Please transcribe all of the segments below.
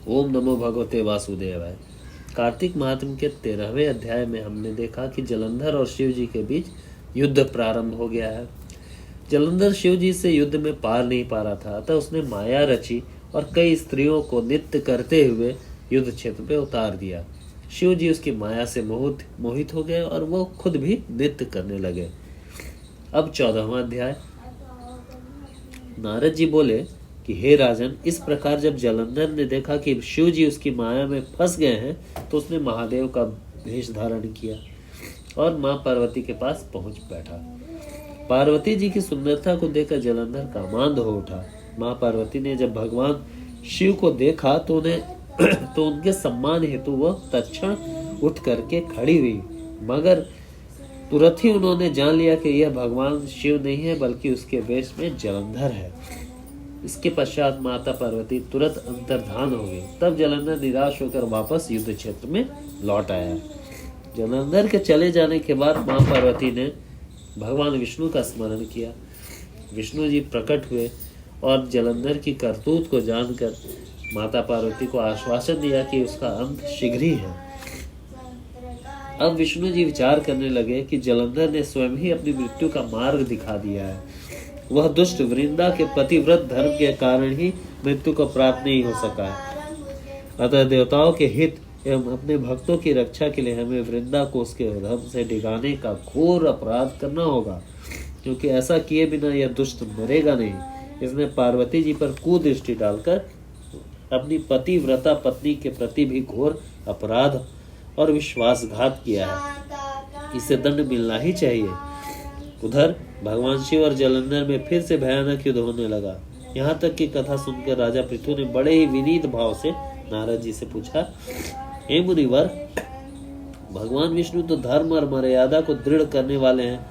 ओम नमो भगवते वासुदेवाय। कार्तिक महात्म्य के 13वें अध्याय में हमने देखा कि जलंधर और शिव जी के बीच युद्ध प्रारंभ हो गया है। जलंधर शिव जी से युद्ध में पार नहीं पा रहा था, अतः उसने माया रची और कई स्त्रियों को नृत्य करते हुए युद्ध क्षेत्र पे उतार दिया। शिव जी उसकी माया से मोहित हो गए और वो खुद भी नृत्य करने लगे। अब 14वां अध्याय। नारद जी बोले कि हे राजन, इस प्रकार जब जलंधर ने देखा कि शिव जी उसकी माया में फंस गए हैं तो उसने महादेव का वेश धारण किया और मां पार्वती के पास पहुंच बैठा। पार्वती जी की सुंदरता को देखकर जलंधर कामांध हो उठा। मां पार्वती ने जब भगवान शिव को देखा तो उनके सम्मान हेतु वह तत्क्षण उठ करके खड़ी हुई, मगर तुरंत ही उन्होंने जान लिया कि यह भगवान शिव नहीं है बल्कि उसके वेश में जलंधर है। इसके पश्चात माता पार्वती तुरंत अंतर्धान हो गई। तब जलंधर निराश होकर वापस युद्ध क्षेत्र में लौट आया। जलंधर के चले जाने के बाद मां पार्वती ने भगवान विष्णु का स्मरण किया। विष्णु जी प्रकट हुए और जलंधर की करतूत को जानकर माता पार्वती को आश्वासन दिया कि उसका अंत शीघ्र ही है। अब विष्णु जी विचार करने लगे कि जलंधर ने स्वयं ही अपनी मृत्यु का मार्ग दिखा दिया है। वह दुष्ट वृंदा के पतिव्रत धर्म के कारण ही मृत्यु को प्राप्त नहीं हो सका है। अतः देवताओं के हित एवं अपने भक्तों की रक्षा के लिए हमें वृंदा को उसके धर्म से डिगाने का घोर अपराध करना होगा, क्योंकि ऐसा किए बिना यह दुष्ट मरेगा नहीं। इसने पार्वती जी पर कुदृष्टि डालकर अपनी पतिव्रता पत्नी के प्रति भी घोर अपराध और विश्वासघात किया है। इसे दंड मिलना ही चाहिए। उधर भगवान शिव और जलंधर में फिर से भयानक युद्ध होने लगा। यहाँ तक की कथा सुनकर राजा पृथु ने बड़े ही विनीत भाव से नारद जी से पूछा, हे मुनिवर, भगवान विष्णु तो धर्म और मर्यादा को दृढ़ करने वाले हैं,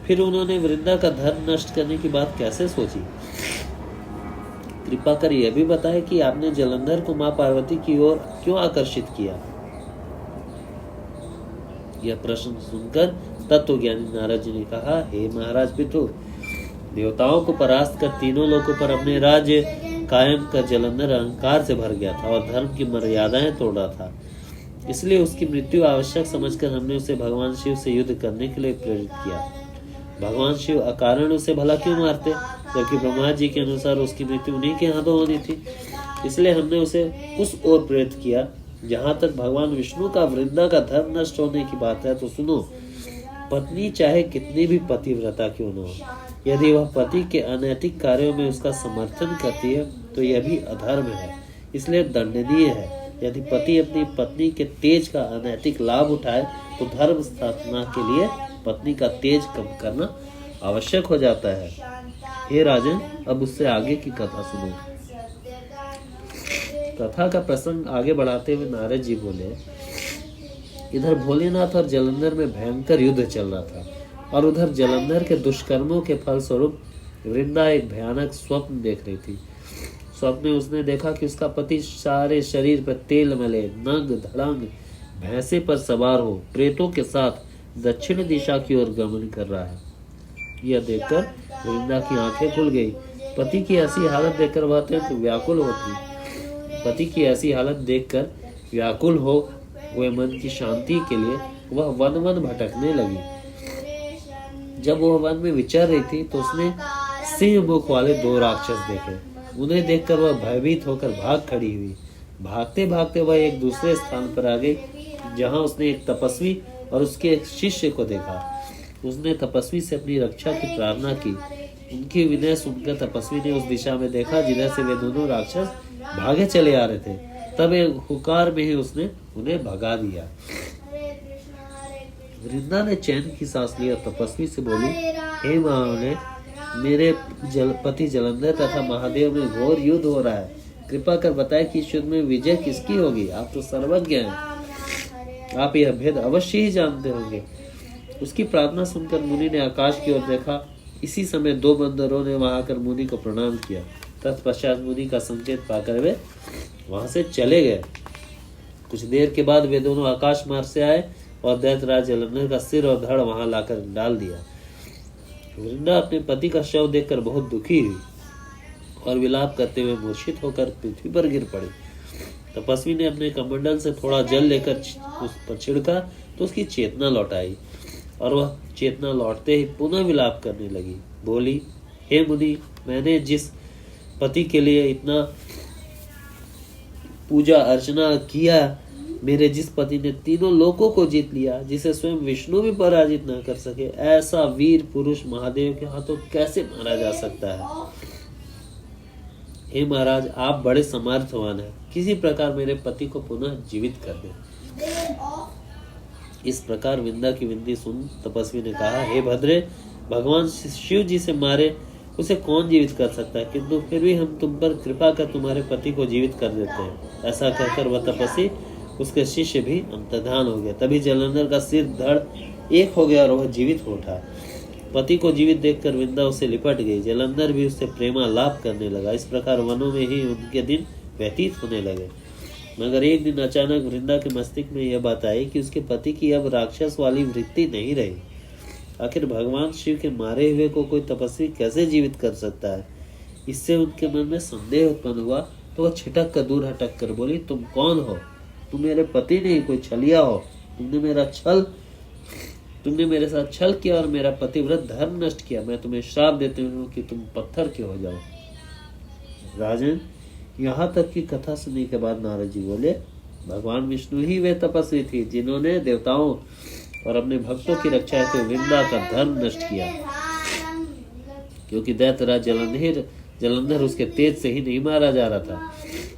फिर उन्होंने वृंदा का धर्म नष्ट करने की बात कैसे सोची? कृपा कर यह भी बताएं कि आपने जलंधर को मां पार्वती की ओर क्यों आकर्षित किया? यह प्रश्न सुनकर तत्वज्ञानी नारद जी ने कहा, हे महाराज पृथु, देवताओं को परास्त कर तीनों लोकों पर अपने राज्य कायम कर जलंधर अहंकार से भर गया था और धर्म की मर्यादाएं तोड़ रहा था। इसलिए उसकी मृत्यु आवश्यक समझकर हमने उसे भगवान शिव से युद्ध करने के लिए प्रेरित किया। भगवान शिव अकारण उसे भला क्यों मारते, जबकि ब्रह्मा जी के अनुसार उसकी मृत्यु उन्हीं के हाथों होनी थी। इसलिए हमने उसे उस ओर प्रेरित किया। जहाँ तक भगवान विष्णु का वृंदा का धर्म नष्ट होने की बात है तो सुनो, पत्नी चाहे कितनी भी पतिव्रता क्यों न हो, यदि वह पति के अनैतिक कार्यों में उसका समर्थन करती है तो यह भी अधर्म है, इसलिए दंडनीय है। यदि पति अपनी पत्नी के तेज का अनैतिक लाभ उठाए तो धर्म स्थापना के लिए पत्नी का तेज कम करना आवश्यक हो जाता है। हे राजन, अब उससे आगे की कथा सुनो। कथा का प्रसंग आगे बढ़ाते हुए नारद जी बोले, इधर भोलेनाथ और जलंधर में भयंकर युद्ध चल रहा था और उधर जलंधर के दुष्कर्मों के फलस्वरूप वृंदा एक भयानक स्वप्न देख रही थी। स्वप्न में उसने देखा कि उसका पति सारे शरीर पर तेल मले, नंग धड़ंग भैंसे पर सवार हो प्रेतों के साथ दक्षिण दिशा की ओर गमन कर रहा है। यह देखकर वृंदा की आंखें खुल गई। पति की ऐसी हालत देखकर वह अत्यंत व्याकुल होती। पति की ऐसी हालत देखकर व्याकुल हो हुए मन की शांति के लिए वह वन वन भटकने लगी। जब वह वन में विचर रही थी तो उसने सिंह मुख वाले 2 राक्षस देखे। उन्हें देखकर वह भयभीत होकर भाग खड़ी हुई। भागते भागते वह एक दूसरे स्थान पर आ गई, जहां उसने एक तपस्वी और उसके एक शिष्य को देखा। उसने तपस्वी से अपनी रक्षा की प्रार्थना की। उनकी विनय सुनकर तपस्वी ने उस दिशा में देखा जिधर से वे दोनों राक्षस भागे चले आ रहे थे। तब एक हुकार में ही उसने उन्हें भगा दिया। वृंदा ने चैन की सांस ली और तपस्वी से बोली, हे महामने, मेरे पति जलंधर तथा महादेव में घोर युद्ध हो रहा है। कृपा कर बताए कि इस युद्ध में विजय किसकी होगी? आप तो सर्वज्ञ हैं, आप यह भेद अवश्य ही जानते होंगे। उसकी प्रार्थना सुनकर मुनि ने आकाश की ओर देखा। इसी समय 2 बंदरों ने वहां आकर मुनि को प्रणाम किया। तत्पश्चात मुनि का संकेत पाकर वे वहां से चले गए। कुछ देर के बाद वे दोनों आकाश मार्ग से आए और दैत्यराज जलंधर का सिर और धड़ वहां लाकर डाल दिया। वृंदा अपने पति का शव देखकर बहुत दुखी हुई और विलाप करते हुए मूर्छित होकर पृथ्वी पर गिर पड़ी। तपस्वी ने अपने कमंडल से थोड़ा जल लेकर उस पर छिड़का तो उसकी चेतना लौट आई और वह चेतना लौटते ही पुनः विलाप करने लगी। बोली, हे मुनि, मैंने जिस पति के लिए इतना पूजा अर्चना किया, मेरे जिस पति ने तीनों लोकों को जीत लिया, जिसे स्वयं विष्णु भी पराजित न कर सके, ऐसा वीर पुरुष महादेव के हाथों कैसे मारा जा सकता है? हे महाराज, आप बड़े समर्थवान हैं, किसी प्रकार मेरे पति को पुनः जीवित कर दें। इस प्रकार विंदा की विनती सुन तपस्वी ने कहा, हे भद्रे, भगवान शिव जी से मारे उसे कौन जीवित कर सकता है, किंतु फिर भी हम तुम पर कृपा कर तुम्हारे पति को जीवित कर देते हैं। ऐसा कहकर वह तपस्वी उसके शिष्य भी अंतर्धान हो गया। तभी जलंधर का सिर धड़ एक हो गया और वह जीवित हो उठा। पति को जीवित देखकर विंदा उसे लिपट गई। जलंधर भी उससे प्रेमालाप करने लगा। इस प्रकार वनों में ही उनके दिन व्यतीत होने लगे। मगर एक दिन अचानक वृंदा के मस्तिष्क में यह बात आई कि उसके पति की अब राक्षस वाली वृत्ति नहीं रही। आखिर भगवान शिव के मारे हुए को कोई तपस्वी कैसे जीवित कर सकता है? इससे उनके मन में संदेह उत्पन्न हुआ तो वह छिटक कर दूर हटक कर बोली, तुम कौन हो? तुम मेरे पति नहीं, कोई छलिया हो। तुमने मेरे साथ छल किया और मेरा पतिव्रत धर्म नष्ट किया। मैं तुम्हें श्राप देती हूँ कि तुम पत्थर के हो जाओ। राजन, यहाँ तक की कथा सुनने के बाद नारद जी बोले, भगवान विष्णु ही वे तपस्वी थी जिन्होंने देवताओं और अपने भक्तों की रक्षा हेतु विंदा का धर्म नष्ट किया, क्योंकि दैत्यराज जलंधर उसके तेज से ही नहीं मारा जा रहा था,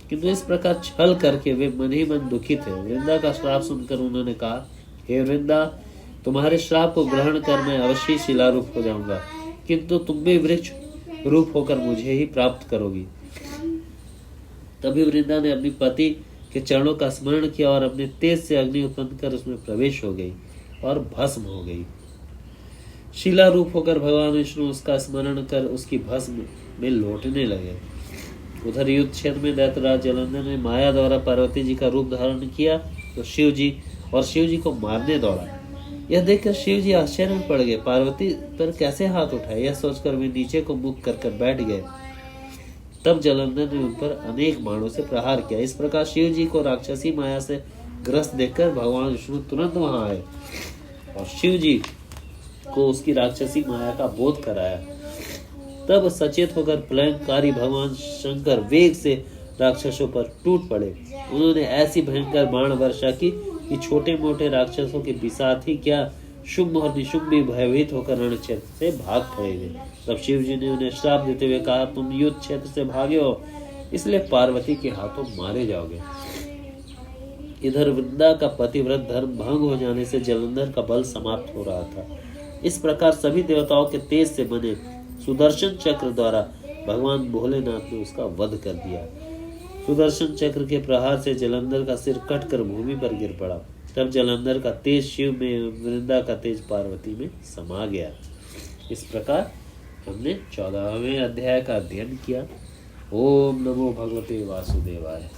किंतु इस प्रकार छल करके वे मन ही मन दुखी थे। वृंदा का श्राप सुनकर उन्होंने कहा, हे वृंदा, तुम्हारे श्राप को ग्रहण कर मैं अवश्य शिलारूप हो जाऊंगा, किंतु तुम भी वृक्ष रूप होकर मुझे ही प्राप्त करोगी। तभी वृंदा ने अपने पति के चरणों का स्मरण किया और अपने तेज से अग्नि उत्पन्न कर उसमें प्रवेश हो गई और भस्म हो गई। शिला रूप होकर भगवान विष्णु उसका स्मरण कर उसकी भस्म में लौटने लगे। उधर युद्ध क्षेत्र में दैत्यराज जलंधर ने माया द्वारा पार्वती जी का रूप धारण किया तो शिव जी को मारने दौड़ा। यह देखकर शिव जी आश्चर्य में पड़ गए। पार्वती पर कैसे हाथ उठाए, यह सोचकर वे नीचे को मुख कर बैठ गए। तब जलंधर ने उन पर अनेक बाणों से प्रहार किया। इस प्रकार शिव जी को राक्षसी माया से ग्रस्त देखकर भगवान विष्णु तुरंत वहां आए और शिव जी को उसकी राक्षसी माया का बोध कराया। तब सचेत होकर प्रलयंकारी भगवान शंकर वेग से राक्षसों पर टूट पड़े। उन्होंने ऐसी भयंकर बाण वर्षा की कि छोटे मोटे राक्षसों के बिसात ही क्या शुंभ और निशुंभ भी भयभीत होकर रण क्षेत्र से भाग खड़े हुए। तब शिव जी ने उन्हें श्राप देते हुए कहा, तुम युद्ध क्षेत्र से भागे हो, इसलिए पार्वती के हाथों मारे जाओगे। इधर वृंदा का पतिव्रत धर्म भंग हो जाने से जलंधर का बल समाप्त हो रहा था। इस प्रकार सभी देवताओं के तेज से बने सुदर्शन चक्र द्वारा भगवान भोलेनाथ ने उसका वध कर दिया। सुदर्शन चक्र के प्रहार से जलंधर का सिर कटकर भूमि पर गिर पड़ा। तब जलंधर का तेज शिव में, वृंदा का तेज पार्वती में समा गया। इस प्रकार हमने 14वें अध्याय का अध्ययन किया। ओम नमो भगवते वासुदेवाय।